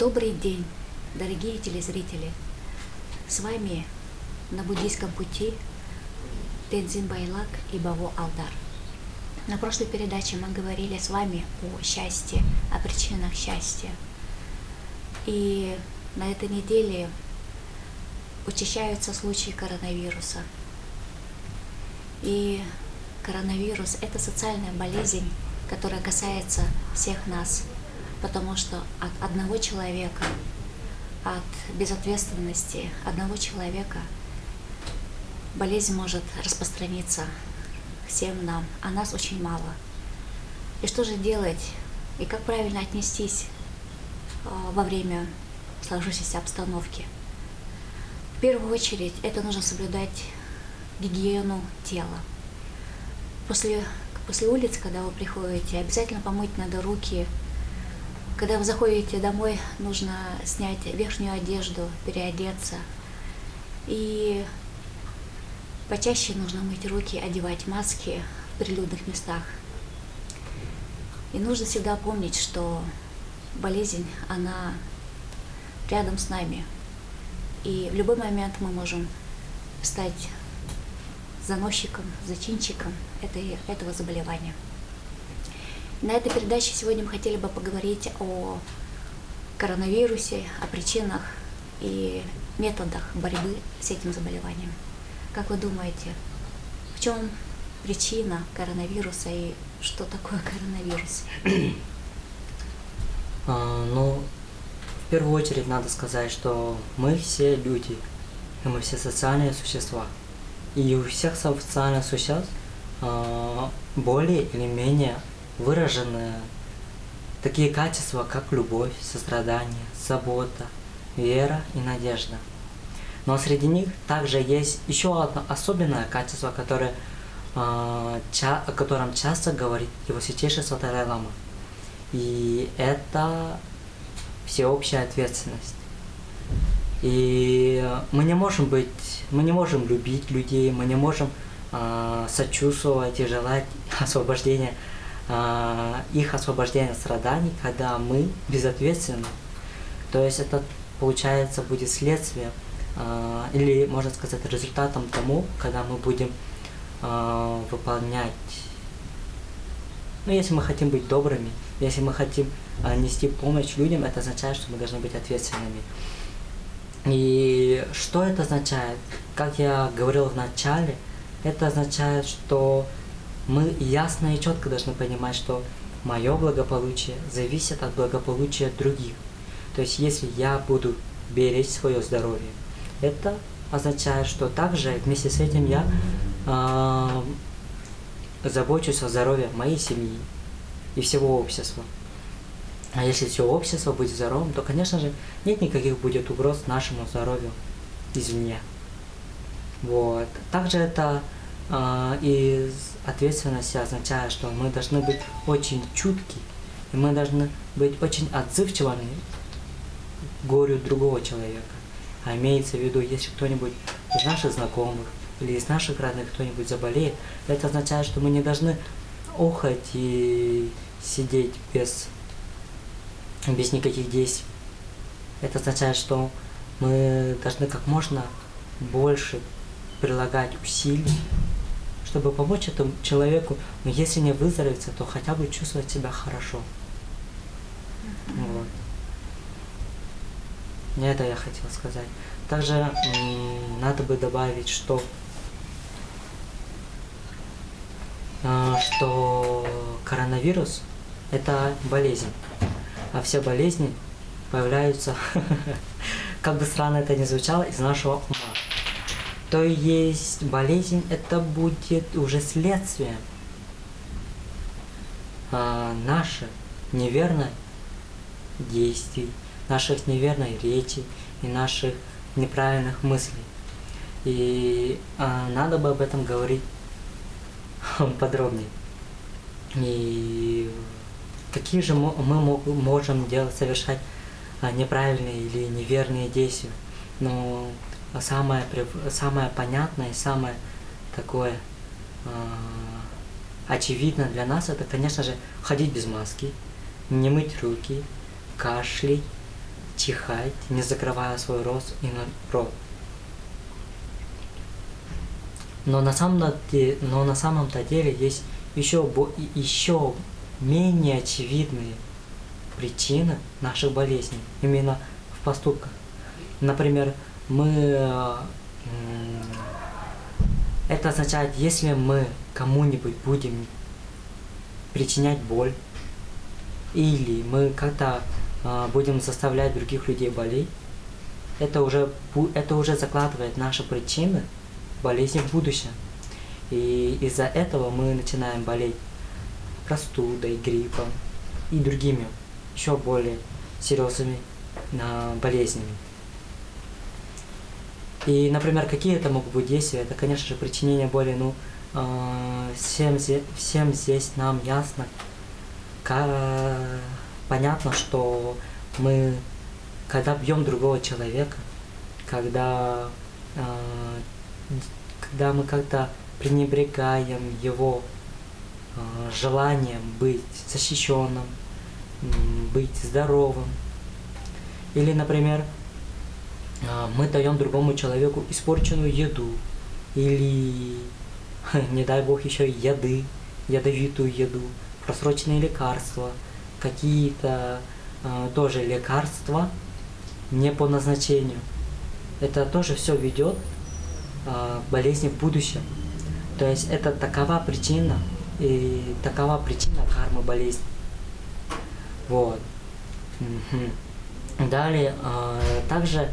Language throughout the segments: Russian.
Добрый день, дорогие телезрители! С вами на буддийском пути Тензин Байлак и Баво Алдар. На прошлой передаче мы говорили с вами о счастье, о причинах счастья. И на этой неделе учащаются случаи коронавируса. И коронавирус – это социальная болезнь, которая касается всех нас, потому что от одного человека, от безответственности одного человека болезнь может распространиться всем нам, а нас очень мало. И что же делать, и как правильно отнестись во время сложившейся обстановки? В первую очередь это нужно соблюдать гигиену тела. После улиц, когда вы приходите, обязательно помыть надо руки. Когда вы заходите домой, нужно снять верхнюю одежду, переодеться. И почаще нужно мыть руки, одевать маски в прилюдных местах. И нужно всегда помнить, что болезнь, она рядом с нами. И в любой момент мы можем стать заносчиком, зачинщиком этого заболевания. На этой передаче сегодня мы хотели бы поговорить о коронавирусе, о причинах и методах борьбы с этим заболеванием. Как вы думаете, в чем причина коронавируса и что такое коронавирус? В первую очередь надо сказать, что мы все люди, и мы все социальные существа. И у всех социальных существ более или менее выражены такие качества, как любовь, сострадание, забота, вера и надежда. Но среди них также есть еще одно особенное качество, о котором часто говорит его святейшество Далай-лама. И это всеобщая ответственность. И мы не можем любить людей, мы не можем сочувствовать и желать их освобождения от страданий, когда мы безответственны. То есть это, получается, будет следствием, или, можно сказать, результатом тому, когда мы будем выполнять, если мы хотим быть добрыми, если мы хотим нести помощь людям, это означает, что мы должны быть ответственными. И что это означает? Как я говорил в начале, это означает, что мы ясно и четко должны понимать, что мое благополучие зависит от благополучия других. То есть, если я буду беречь свое здоровье, это означает, что также вместе с этим я забочусь о здоровье моей семьи и всего общества. А если все общество будет здоровым, то, конечно же, нет никаких будет угроз нашему здоровью извне. Вот. Также это из ответственности означает, что мы должны быть очень чутки, и мы должны быть очень отзывчивыми к горю другого человека. А имеется в виду, если кто-нибудь из наших знакомых или из наших родных кто-нибудь заболеет, это означает, что мы не должны охать и сидеть без никаких действий. Это означает, что мы должны как можно больше прилагать усилий, чтобы помочь этому человеку, но если не выздороветь, то хотя бы чувствовать себя хорошо. Вот. Это я хотел сказать. Также надо бы добавить, что коронавирус – это болезнь, а все болезни появляются, как бы странно это ни звучало, из нашего ума. То есть болезнь это будет уже следствием наших неверных действий, наших неверной речи и наших неправильных мыслей. И надо бы об этом говорить подробнее. И какие же мы можем совершать неправильные или неверные действия? Но самое понятное и самое такое очевидно для нас, это, конечно же, ходить без маски, не мыть руки, кашлять, чихать, не закрывая свой рот. Но на самом-то деле есть еще менее очевидные причины наших болезней, именно в поступках. Например, это означает, если мы кому-нибудь будем причинять боль, или мы как-то будем заставлять других людей болеть, это уже закладывает наши причины болезни в будущем. И из-за этого мы начинаем болеть простудой, гриппом и другими еще более серьезными болезнями. И, например, какие это могут быть действия? Это, конечно же, причинение боли. Всем здесь нам ясно, понятно, что мы, когда бьем другого человека, когда мы как-то пренебрегаем его желанием быть защищенным, быть здоровым, или, например, мы даем другому человеку испорченную еду, или, не дай бог, еще ядовитую еду, просроченные лекарства, какие-то тоже лекарства не по назначению. Это тоже все ведет к болезни в будущем. То есть это такова причина кармы болезни. Вот. Далее, также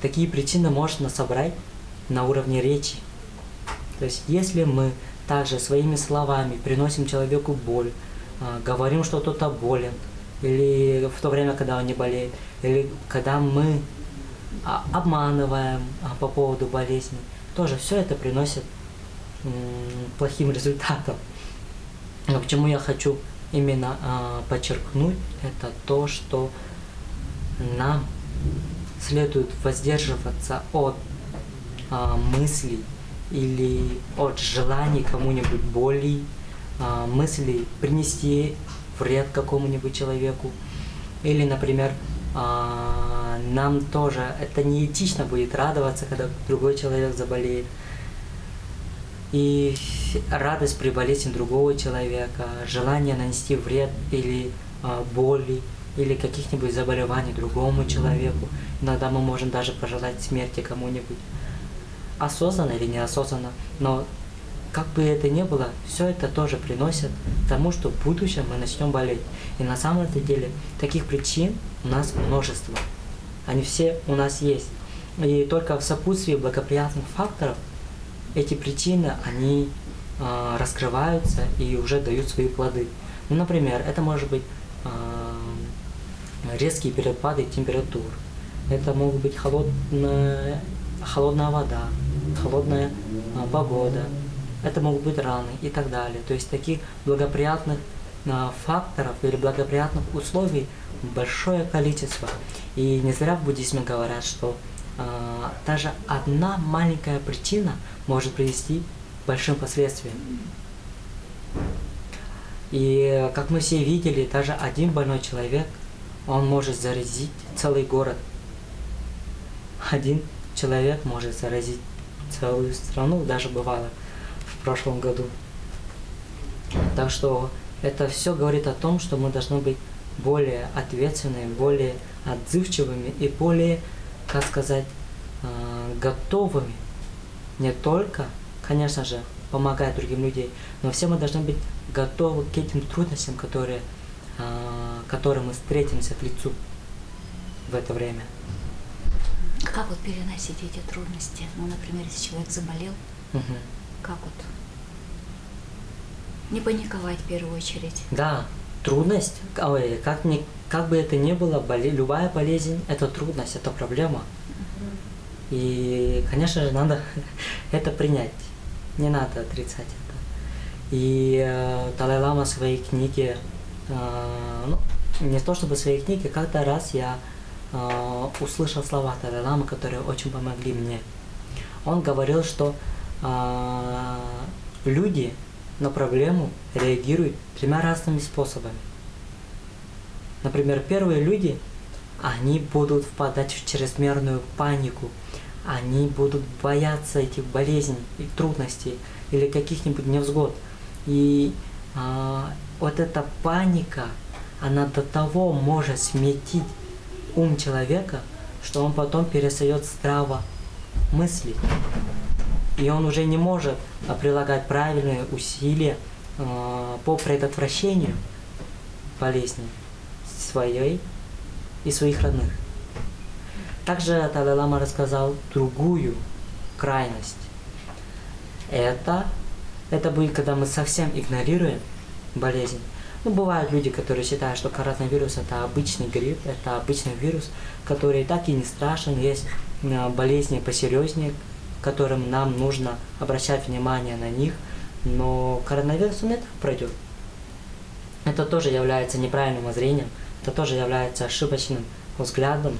такие причины можно собрать на уровне речи. То есть если мы также своими словами приносим человеку боль, говорим, что кто-то болен, или в то время, когда он не болеет, или когда мы обманываем по поводу болезни, тоже все это приносит плохим результатом. Но к чему я хочу именно подчеркнуть, это то, что нам следует воздерживаться от мыслей или от желаний кому-нибудь боли, мыслей принести вред какому-нибудь человеку. Или, например, нам тоже это неэтично будет радоваться, когда другой человек заболеет. И радость при болезни другого человека, желание нанести вред или боли, или каких-нибудь заболеваний другому человеку. Иногда мы можем даже пожелать смерти кому-нибудь. Осознанно или неосознанно, но как бы это ни было, все это тоже приносит к тому, что в будущем мы начнем болеть. И на самом деле таких причин у нас множество. Они все у нас есть. И только в сопутствии благоприятных факторов эти причины, они раскрываются и уже дают свои плоды. Например, это может быть резкие перепады температур. Это могут быть холодная вода, холодная погода. Это могут быть раны и так далее. То есть таких благоприятных факторов или благоприятных условий большое количество. И не зря в буддизме говорят, что даже одна маленькая причина может привести к большим последствиям. И как мы все видели, даже один больной человек, он может заразить целый город. Один человек может заразить целую страну, даже бывало в прошлом году. Так что это все говорит о том, что мы должны быть более ответственными, более отзывчивыми и более, как сказать, готовыми не только, конечно же, помогать другим людям, но все мы должны быть готовы к этим трудностям, которые мы встретимся к лицу в это время. Как вот переносить эти трудности? Например, если человек заболел, как вот не паниковать в первую очередь? Да, трудность, как бы это ни было, любая болезнь – это трудность, это проблема. И, конечно же, надо это принять, не надо отрицать это. И Далай-лама в своей книге, не то чтобы в своей книге, как-то раз я услышал слова Далай-ламы, которые очень помогли мне. Он говорил, что люди на проблему реагируют 3 разными способами. Например, первые люди, они будут впадать в чрезмерную панику, они будут бояться этих болезней и трудностей или каких-нибудь невзгод. И вот эта паника, она до того может смятить ум человека, что он потом перестает здраво мыслить. И он уже не может прилагать правильные усилия по предотвращению болезни своей и своих родных. Также Далай-лама рассказал другую крайность. Это будет, когда мы совсем игнорируем болезнь. Бывают люди, которые считают, что коронавирус это обычный грипп, это обычный вирус, который так и не страшен. Есть болезни посерьезнее, которым нам нужно обращать внимание на них. Но коронавирус он и так пройдет. Это тоже является неправильным воззрением, это тоже является ошибочным взглядом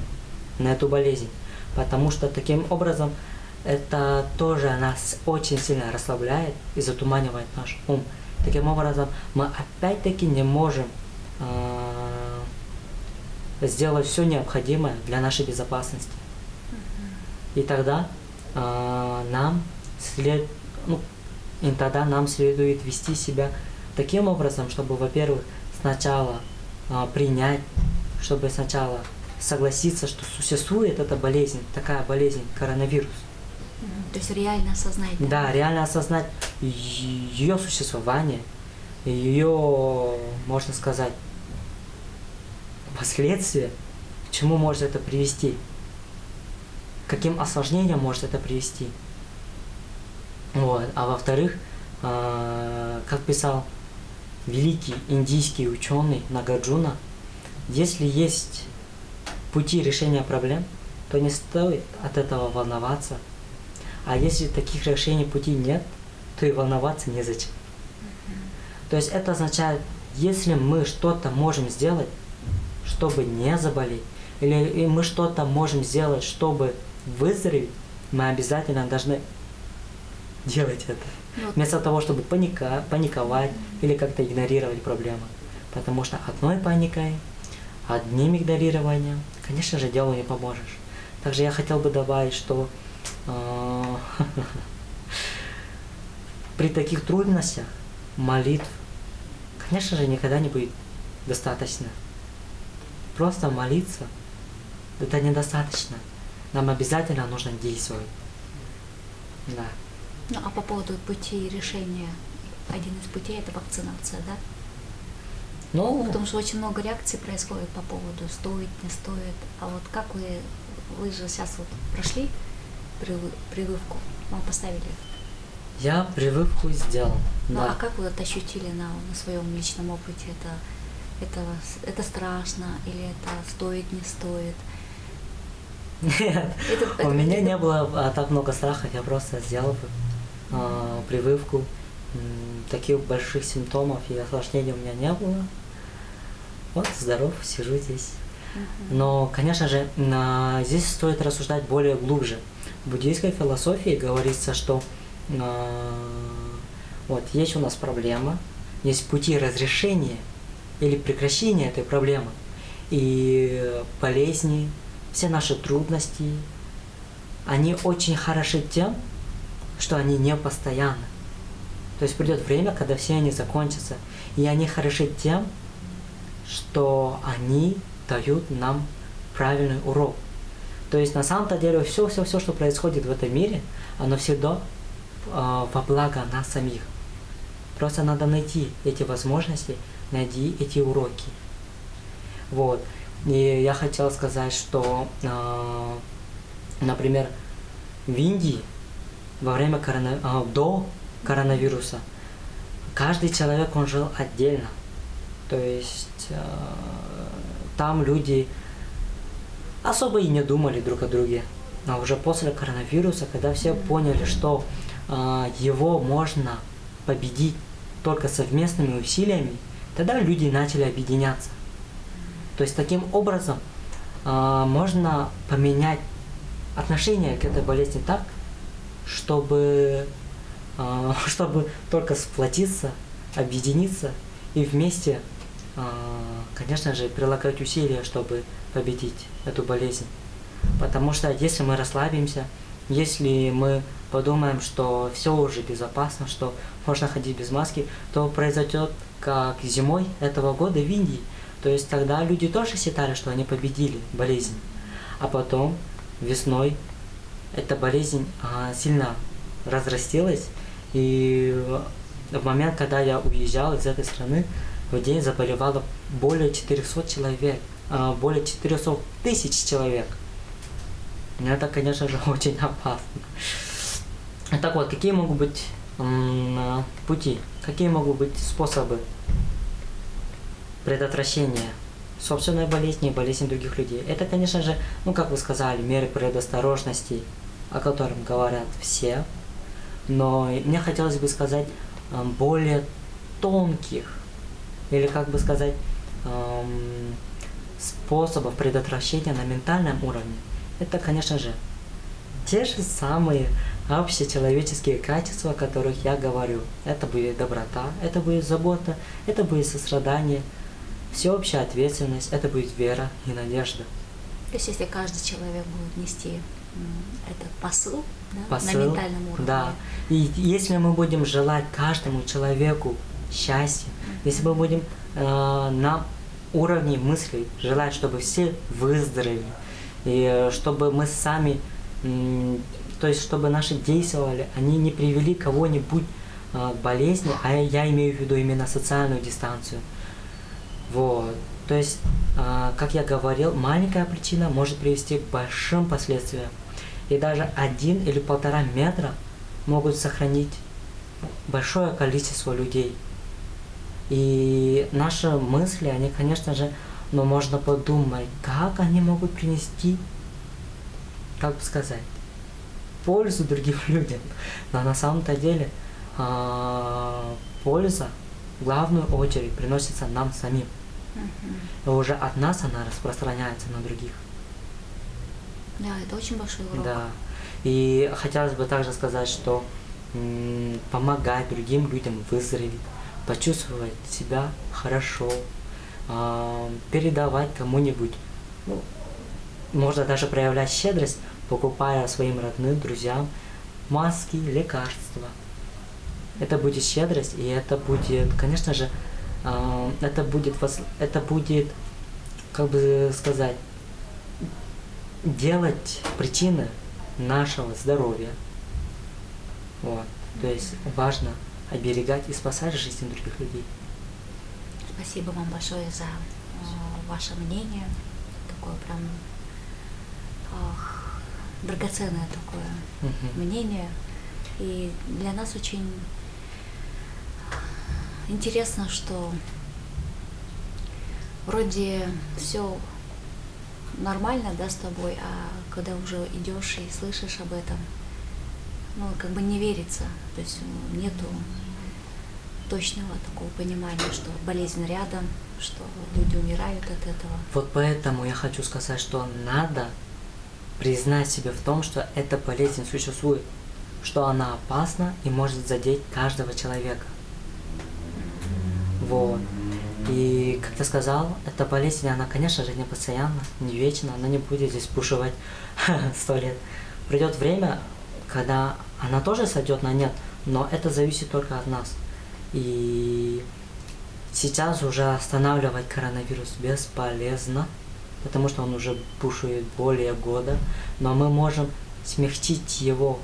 на эту болезнь. Потому что таким образом это тоже нас очень сильно расслабляет и затуманивает наш ум. Таким образом, мы опять-таки не можем сделать все необходимое для нашей безопасности. И тогда нам следует вести себя таким образом, чтобы, во-первых, сначала принять, чтобы сначала согласиться, что существует эта болезнь, такая болезнь, коронавирус. То есть реально осознать. Да, реально осознать ее существование, ее, можно сказать, последствия, к чему может это привести, к каким осложнениям может это привести. Вот. А во-вторых, как писал великий индийский ученый Нагарджуна, если есть пути решения проблем, то не стоит от этого волноваться. А если таких решений пути нет, то и волноваться незачем. То есть это означает, если мы что-то можем сделать, чтобы не заболеть, или мы что-то можем сделать, чтобы выздороветь, мы обязательно должны делать это. Вместо того, чтобы паниковать или как-то игнорировать проблемы. Потому что одной паникой, одним игнорированием, конечно же, делу не поможешь. Также я хотел бы добавить, что при таких трудностях молитв, конечно же, никогда не будет достаточно. Просто молиться – это недостаточно. Нам обязательно нужно действовать. Да. Ну а по поводу пути решения, один из путей это вакцинация, да? Ну, потому что очень много реакций происходит по поводу стоит, не стоит. А вот как вы же сейчас вот прошли прививку, вам поставили? Я прививку сделал. Ну да. а как вы это ощутили на своем личном опыте? Это страшно или это стоит, не стоит? Нет, у меня не было так много страха, я просто сделал прививку. Таких больших симптомов и осложнений у меня не было. Вот, здоров, сижу здесь. Но, конечно же, здесь стоит рассуждать более глубже. В буддийской философии говорится, что вот есть у нас проблема, есть пути разрешения или прекращения этой проблемы. И болезни, все наши трудности, они очень хороши тем, что они не постоянны. То есть придет время, когда все они закончатся. И они хороши тем, что они дают нам правильный урок. То есть на самом-то деле все, что происходит в этом мире, оно всегда во благо нас самих. Просто надо найти эти возможности, найти эти уроки. Вот. И я хотел сказать, что, например, в Индии во время до коронавируса каждый человек, он жил отдельно. То есть там люди особо и не думали друг о друге. А уже после коронавируса, когда все поняли, что его можно победить только совместными усилиями, тогда люди начали объединяться. То есть таким образом можно поменять отношение к этой болезни так, чтобы только сплотиться, объединиться и вместе конечно же, прилагать усилия, чтобы победить эту болезнь. Потому что если мы расслабимся, если мы подумаем, что все уже безопасно, что можно ходить без маски, то произойдет как зимой этого года в Индии. То есть тогда люди тоже считали, что они победили болезнь. А потом весной эта болезнь сильно разрастилась. И в момент, когда я уезжал из этой страны, в день заболевало более 400 человек, более 400 тысяч человек. Это, конечно же, очень опасно. Так вот, какие могут быть пути, какие могут быть способы предотвращения собственной болезни и болезни других людей? Это, конечно же, как вы сказали, меры предосторожности, о которых говорят все. Но мне хотелось бы сказать более тонких, или как бы сказать, способов предотвращения на ментальном уровне. Это, конечно же, те же самые общечеловеческие качества, о которых я говорю. Это будет доброта, это будет забота, это будет сострадание, всеобщая ответственность, это будет вера и надежда. То есть если каждый человек будет нести этот посыл, да, Посыл, на ментальном уровне. Да. И если мы будем желать каждому человеку счастья, если мы будем на уровне мыслей желать, чтобы все выздоровели, и чтобы мы сами, то есть чтобы наши действия, они не привели кого-нибудь к болезни, а я имею в виду именно социальную дистанцию. Вот. То есть, как я говорил, маленькая причина может привести к большим последствиям. И даже 1 или 1,5 метра могут сохранить большое количество людей. И наши мысли, они, конечно же, можно подумать, как они могут принести, как бы сказать, пользу другим людям. Но на самом-то деле польза в главную очередь приносится нам самим. И уже от нас она распространяется на других. Да, это очень большой урок. Да. И хотелось бы также сказать, что помогать другим людям выздороветь, почувствовать себя хорошо, передавать кому-нибудь, можно даже проявлять щедрость, покупая своим родным, друзьям маски, лекарства. Это будет щедрость, и это будет, конечно же, это будет, как бы сказать, делать причины нашего здоровья. Вот. То есть важно оберегать и спасать жизнь других людей. Спасибо вам большое за ваше мнение, такое прям драгоценное такое мнение. И для нас очень интересно, что вроде все нормально, да, с тобой, а когда уже идешь и слышишь об этом, как бы не верится, то есть нету точного такого понимания, что болезнь рядом, что люди умирают от этого. Вот поэтому я хочу сказать, что надо признать себя в том, что эта болезнь существует, что она опасна и может задеть каждого человека. Вот. И, как ты сказал, эта болезнь, она, конечно же, не постоянно, не вечно, она не будет здесь бушевать 100 лет. Придет время, когда она тоже сойдет на нет, но это зависит только от нас. И сейчас уже останавливать коронавирус бесполезно, потому что он уже бушует более года, но мы можем смягчить его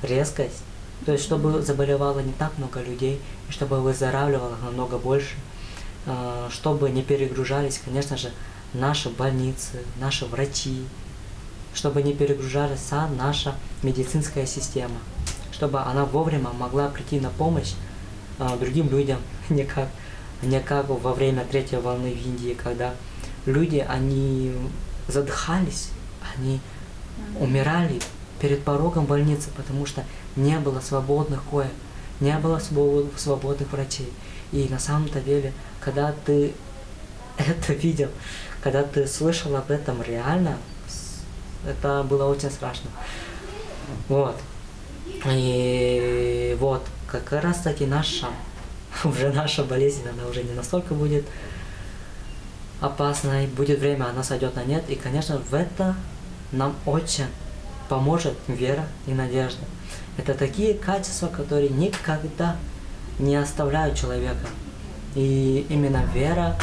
резкость, то есть чтобы заболевало не так много людей, и чтобы выздоравливало намного больше, чтобы не перегружались, конечно же, наши больницы, наши врачи, чтобы не перегружалась вся наша медицинская система, чтобы она вовремя могла прийти на помощь другим людям, не как во время 3-й волны в Индии, когда люди, они задыхались, они умирали перед порогом больницы, потому что не было свободных коек, не было свободных врачей. И на самом-то деле, когда ты это видел, когда ты слышал об этом реально, это было очень страшно. Вот. И вот, как раз таки наш уже наша болезнь, она уже не настолько будет опасной. Будет время, она сойдет на нет. И, конечно, в это нам очень поможет вера и надежда. Это такие качества, которые никогда не оставляют человека. И именно вера,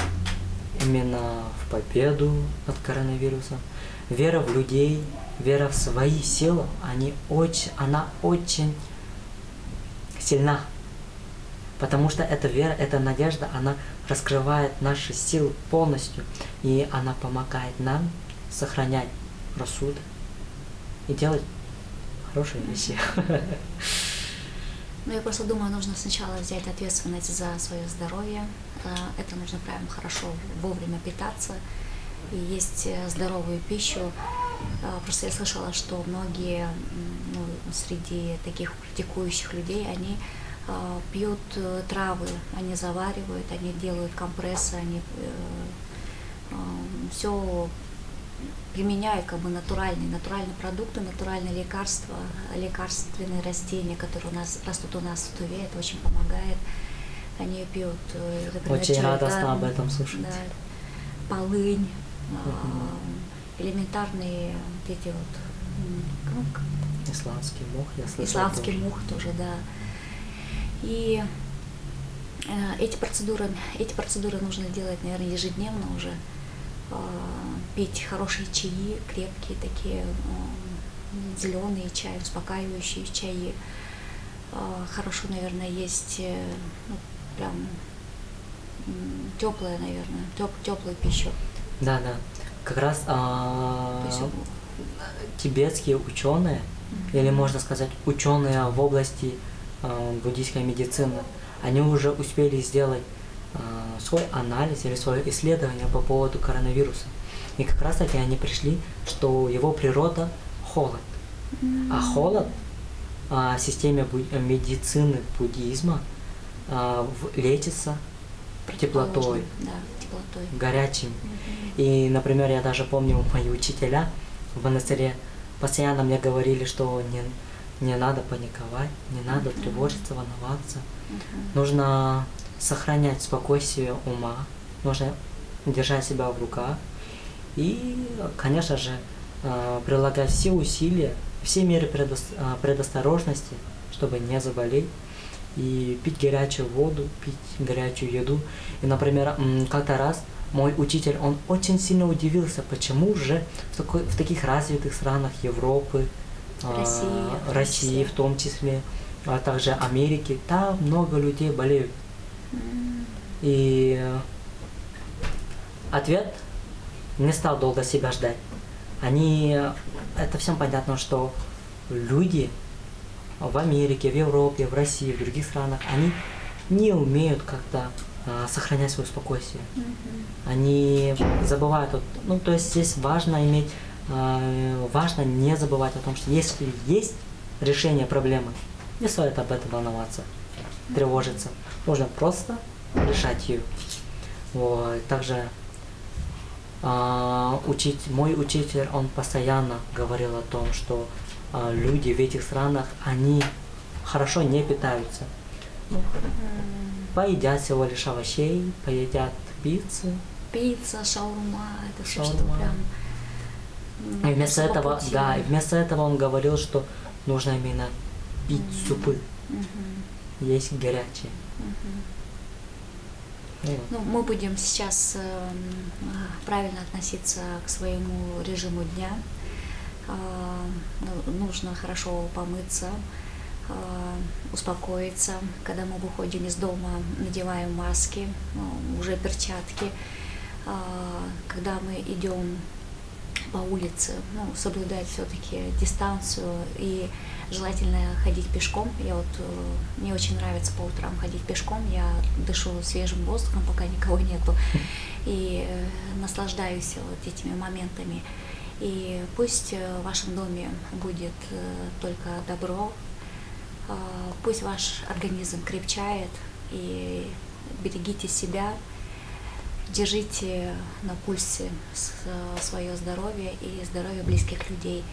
именно в победу над коронавирусом, вера в людей, вера в свои силы, она очень сильна. Потому что эта вера, эта надежда, она раскрывает наши силы полностью. И она помогает нам сохранять рассудок и делать хорошие вещи. Ну, я просто думаю, нужно сначала взять ответственность за свое здоровье. Это нужно прям хорошо вовремя питаться и есть здоровую пищу. Просто я слышала, что многие среди таких практикующих людей, они пьют травы, они заваривают, они делают компрессы, они все применяют как бы натуральные продукты, натуральные лекарства, лекарственные растения, которые у нас растут у нас в Туве, это очень помогает. Они пьют, например, очень радостно об этом слушать. Да, полынь, элементарные вот эти вот исландский мох, я слышал. Исландский мох тоже, да. И эти процедуры нужно делать, наверное, ежедневно уже. Пить хорошие чаи, крепкие такие, зеленые чаи, успокаивающие чаи. Хорошо, наверное, есть прям теплая, наверное, теплую пищу. Да. Как раз тибетские ученые, или можно сказать ученые в области буддийской медицины, они уже успели сделать свой анализ или свое исследование по поводу коронавируса. И как раз таки они пришли, что его природа холод. А холод в системе медицины буддизма лечится теплотой, да, теплотой, горячим. И, например, я даже помню, мои учителя в монастыре постоянно мне говорили, что не надо паниковать, не надо тревожиться, волноваться. Нужно сохранять спокойствие ума, нужно держать себя в руках и, конечно же, прилагать все усилия, все меры предосторожности, чтобы не заболеть, и пить горячую воду, пить горячую еду. И, например, как-то раз мой учитель, он очень сильно удивился, почему же в таких развитых странах Европы, России в том числе, а также Америки, там много людей болеют. И ответ не стал долго себя ждать. Это всем понятно, что люди в Америке, в Европе, в России, в других странах, они не умеют как-то сохранять свое спокойствие. Они забывают, то есть здесь важно не забывать о том, что если есть решение проблемы, не стоит об этом волноваться, тревожиться. Нужно просто решать ее. Вот. Также мой учитель, он постоянно говорил о том, что люди в этих странах, они хорошо не питаются. Поедят всего лишь овощей, поедят пиццы. Пицца, шаурма, это все, что Шаурма. прям... И вместо этого он говорил, что нужно именно пить супы, есть горячие. Ну, мы будем сейчас правильно относиться к своему режиму дня. Нужно хорошо помыться, успокоиться. Когда мы выходим из дома, надеваем маски, уже перчатки. Когда мы идем по улице, соблюдать все-таки дистанцию и желательно ходить пешком. Мне очень нравится по утрам ходить пешком, я дышу свежим воздухом, пока никого нету, и наслаждаюсь вот этими моментами. И пусть в вашем доме будет только добро, пусть ваш организм крепчает, и берегите себя, держите на пульсе свое здоровье и здоровье близких людей.